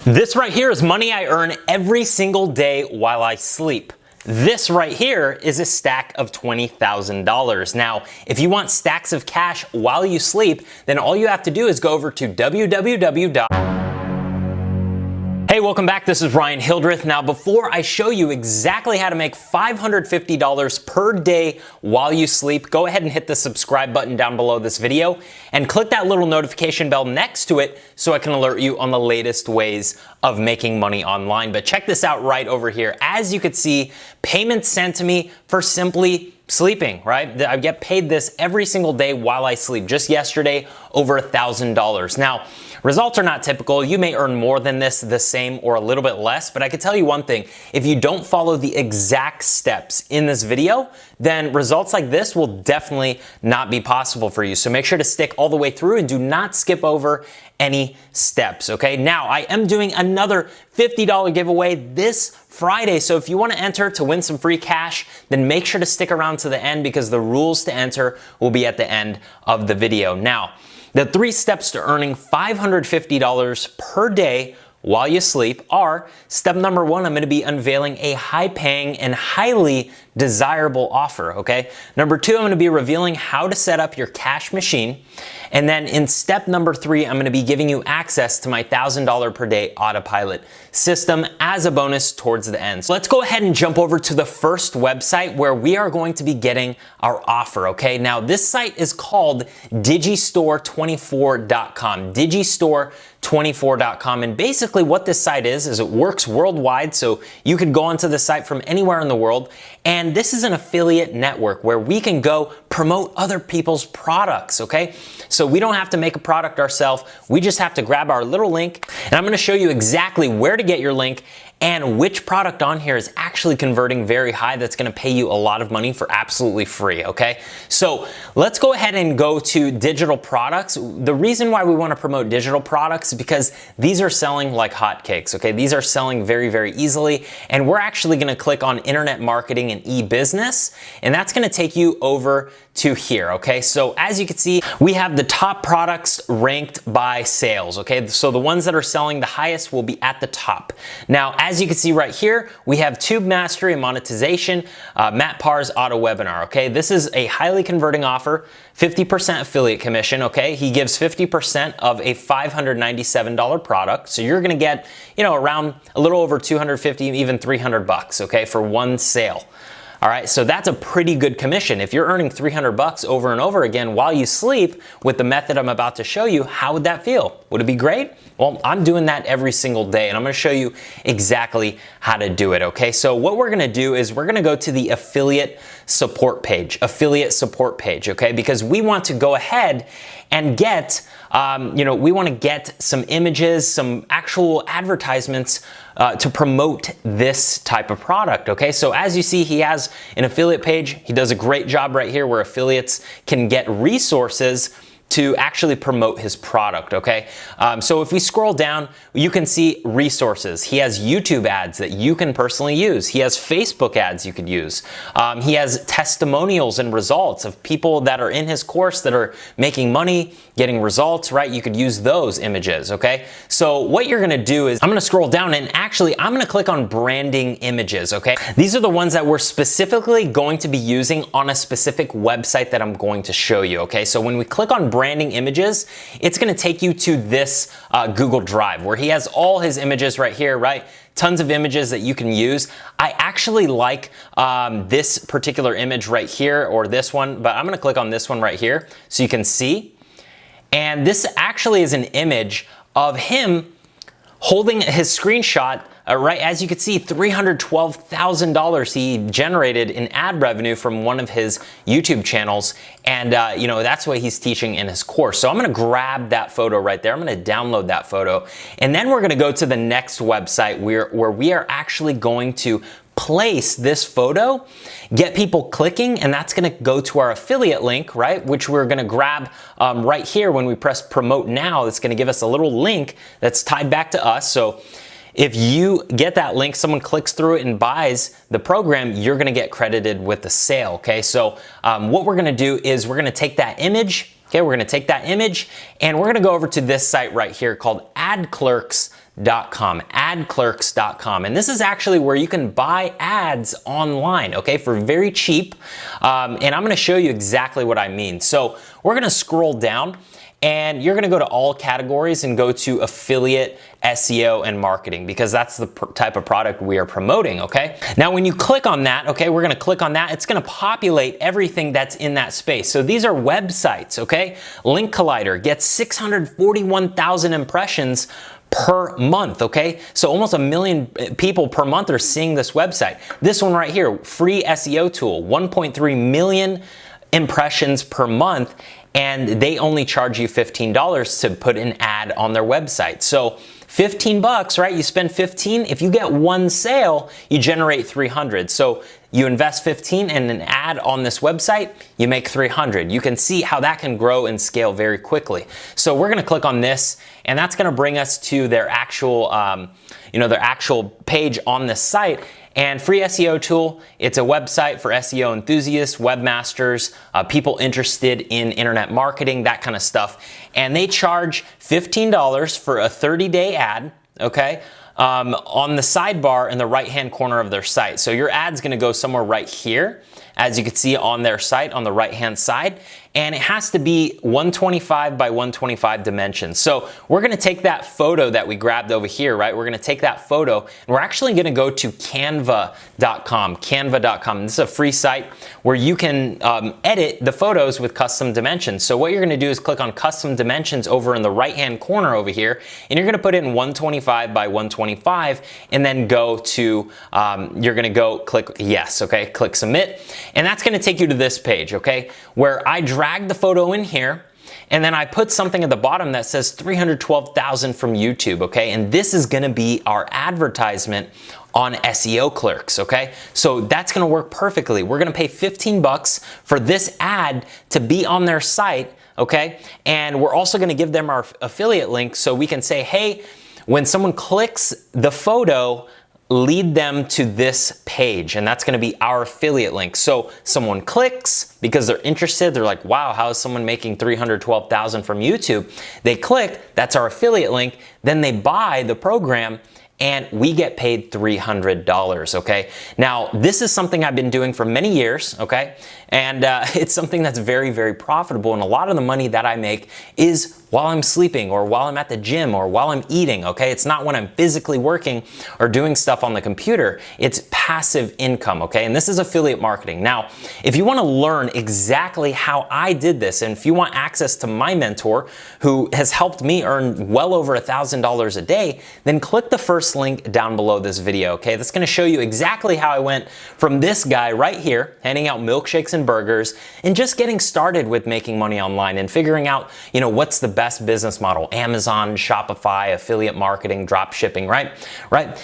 This right here is money I earn every single day while I sleep. This right here is a stack of $20,000. Now, if you want stacks of cash while you sleep, then all you have to do is go over to www. Hey, welcome back. This is Hildreth. Now, before I show you exactly how to make $550 per day while you sleep, go ahead and hit the subscribe button down below this video and click that little notification bell next to it so I can alert you on the latest ways of making money online. But check this out right over here. As you can see, payments sent to me for simply sleeping, right? I get paid this every single day while I sleep. Just yesterday, over $1,000. Now, results are not typical. You may earn more than this, the same, or a little bit less, but I can tell you one thing. If you don't follow the exact steps in this video, then results like this will definitely not be possible for you. So make sure to stick all the way through and do not skip over any steps, okay? Now, I am doing another $50 giveaway this Friday. So if you want to enter to win some free cash, then make sure to stick around to the end because the rules to enter will be at the end of the video. Now, the 3 steps to earning $550 per day while you sleep are: step number 1, I'm going to be unveiling a high-paying and highly desirable offer, okay? Number 2, I'm going to be revealing how to set up your cash machine. And then in step number 3, I'm going to be giving you access to my $1,000 per day autopilot system as a bonus towards the end. So let's go ahead and jump over to the first website where we are going to be getting our offer, okay? Now, this site is called digistore24.com, digistore24.com. And basically what this site is it works worldwide, so you could go onto the site from anywhere in the world. And this is an affiliate network where we can go promote other people's products, okay? So we don't have to make a product ourselves. We just have to grab our little link, and I'm going to show you exactly where to get your link and which product on here is actually converting very high that's going to pay you a lot of money for absolutely free, okay? So let's go ahead and go to digital products. The reason why we want to promote digital products is because these are selling like hotcakes, okay? These are selling very, very easily, and we're actually going to click on internet marketing and e-business, and that's going to take you over to here, okay? So as you can see, we have the top products ranked by sales, okay? So the ones that are selling the highest will be at the top. Now, as you can see right here, we have Tube Mastery and Monetization, Matt Parr's Auto Webinar, okay? This is a highly converting offer, 50% affiliate commission, okay? He gives 50% of a $597 product. So you're gonna get, around a little over 250, even 300 bucks, okay, for one sale. All right, so that's a pretty good commission. If you're earning 300 bucks over and over again while you sleep with the method I'm about to show you, how would that feel? Would it be great? Well, I'm doing that every single day, and I'm gonna show you exactly how to do it, okay? So what we're gonna do is we're gonna go to the affiliate support page, okay? Because we want to go ahead and get, we wanna get some images, some actual advertisements to promote this type of product, okay? So as you see, he has an affiliate page. He does a great job right here where affiliates can get resources to actually promote his product, okay? So if we scroll down, you can see resources. He has YouTube ads that you can personally use. He has Facebook ads you could use. He has testimonials and results of people that are in his course that are making money, getting results, right? You could use those images, okay? So what you're gonna do is I'm gonna scroll down and actually I'm gonna click on branding images, okay? These are the ones that we're specifically going to be using on a specific website that I'm going to show you, okay? So when we click on branding images, it's gonna take you to this Google Drive where he has all his images right here, right? Tons of images that you can use. I actually like this particular image right here, or this one, but I'm gonna click on this one right here so you can see. And this actually is an image of him holding his screenshot, right? As you can see, $312,000 he generated in ad revenue from one of his YouTube channels. And, that's what he's teaching in his course. So I'm going to grab that photo right there. I'm going to download that photo. And then we're going to go to the next website where we are actually going to place this photo, get people clicking, and that's gonna go to our affiliate link, right? Which we're gonna grab right here when we press promote now. It's gonna give us a little link that's tied back to us. So if you get that link, someone clicks through it and buys the program, you're gonna get credited with the sale, okay? So what we're gonna do is we're gonna take that image, okay? We're gonna take that image and we're gonna go over to this site right here called adclerks.com. adclerks.com. And this is actually where you can buy ads online, okay, for very cheap. And I'm gonna show you exactly what I mean. So we're gonna scroll down and you're gonna go to all categories and go to affiliate, SEO, and marketing, because that's the type of product we are promoting, okay? Now, when you click on that, okay, we're gonna click on that, it's gonna populate everything that's in that space. So these are websites, okay? Link Collider gets 641,000 impressions per month, okay? So almost 1 million people per month are seeing this website. This one right here, free SEO tool, 1.3 million impressions per month, and they only charge you $15 to put an ad on their website. So 15 bucks, right? You spend 15, if you get one sale, you generate 300. So you invest 15 in an ad on this website, you make 300. You can see how that can grow and scale very quickly. So we're gonna click on this, and that's gonna bring us to their actual, their actual page on this site. And free SEO tool, it's a website for SEO enthusiasts, webmasters, people interested in internet marketing, that kind of stuff. And they charge $15 for a 30-day ad, okay? On the sidebar in the right-hand corner of their site. So your ad's gonna go somewhere right here, as you can see on their site on the right-hand side, and it has to be 125 by 125 dimensions. So we're gonna take that photo that we grabbed over here, right? We're gonna take that photo, and we're actually gonna go to canva.com. This is a free site where you can edit the photos with custom dimensions. So what you're gonna do is click on custom dimensions over in the right-hand corner over here, and you're gonna put in 125 by 125, and then go to, you're gonna go click yes, okay? Click submit, and that's gonna take you to this page, okay? Where I drag the photo in here, and then I put something at the bottom that says 312,000 from YouTube, okay? And this is gonna be our advertisement on SEO Clerks, okay? So that's gonna work perfectly. We're gonna pay 15 bucks for this ad to be on their site, okay? And we're also gonna give them our affiliate link so we can say, hey, when someone clicks the photo, lead them to this page, and that's gonna be our affiliate link. So someone clicks because they're interested, they're like, wow, how is someone making 312,000 from YouTube? They click, that's our affiliate link, then they buy the program, and we get paid $300, okay? Now, this is something I've been doing for many years, okay? And it's something that's very, very profitable, and a lot of the money that I make is while I'm sleeping or while I'm at the gym or while I'm eating, okay? It's not when I'm physically working or doing stuff on the computer. It's passive income, okay? And this is affiliate marketing. Now, if you wanna learn exactly how I did this, and if you want access to my mentor who has helped me earn well over $1,000 a day, then click the first link down below this video, okay? That's gonna show you exactly how I went from this guy right here, handing out milkshakes and burgers, and just getting started with making money online and figuring out, what's the best business model, Amazon, Shopify, affiliate marketing, drop shipping, right?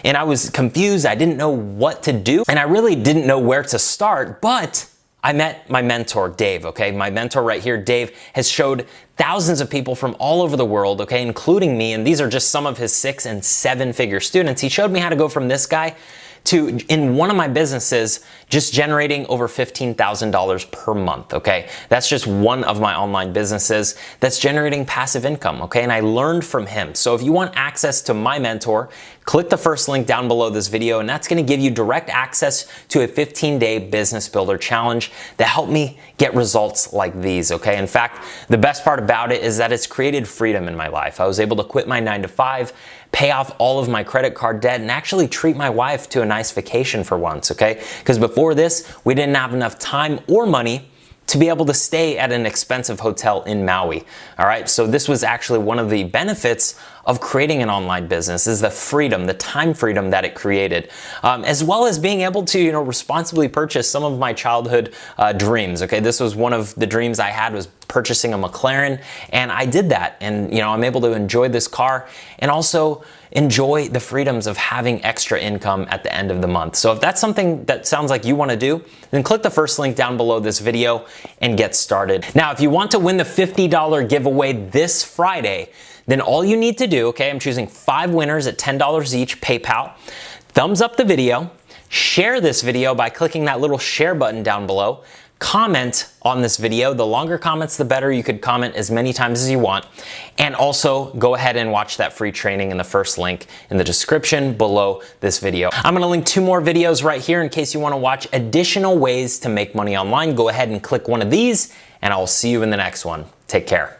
And I was confused, I didn't know what to do, and I really didn't know where to start, but I met my mentor, Dave, okay? My mentor right here, Dave, has showed thousands of people from all over the world, okay, including me, and these are just some of his 6- and 7-figure students. He showed me how to go from this guy to, in one of my businesses, just generating over $15,000 per month, okay? That's just one of my online businesses that's generating passive income, okay? And I learned from him. So if you want access to my mentor, click the first link down below this video, and that's gonna give you direct access to a 15-day business builder challenge that helped me get results like these, okay? In fact, the best part about it is that it's created freedom in my life. I was able to quit my 9-to-5, pay off all of my credit card debt, and actually treat my wife to a nice vacation for once, okay? Because before this, we didn't have enough time or money to be able to stay at an expensive hotel in Maui, all right? So this was actually one of the benefits of creating an online business, is the freedom, the time freedom that it created, as well as being able to, responsibly purchase some of my childhood dreams, okay? This was one of the dreams I had, was purchasing a McLaren, and I did that, and I'm able to enjoy this car and also enjoy the freedoms of having extra income at the end of the month. So if that's something that sounds like you want to do, then click the first link down below this video and get started. Now, if you want to win the $50 giveaway this Friday, then all you need to do, okay, I'm choosing 5 winners at $10 each, PayPal. Thumbs up the video, share this video by clicking that little share button down below, comment on this video. The longer comments, the better. You could comment as many times as you want. And also go ahead and watch that free training in the first link in the description below this video. I'm gonna link 2 more videos right here in case you wanna watch additional ways to make money online. Go ahead and click one of these and I'll see you in the next one. Take care.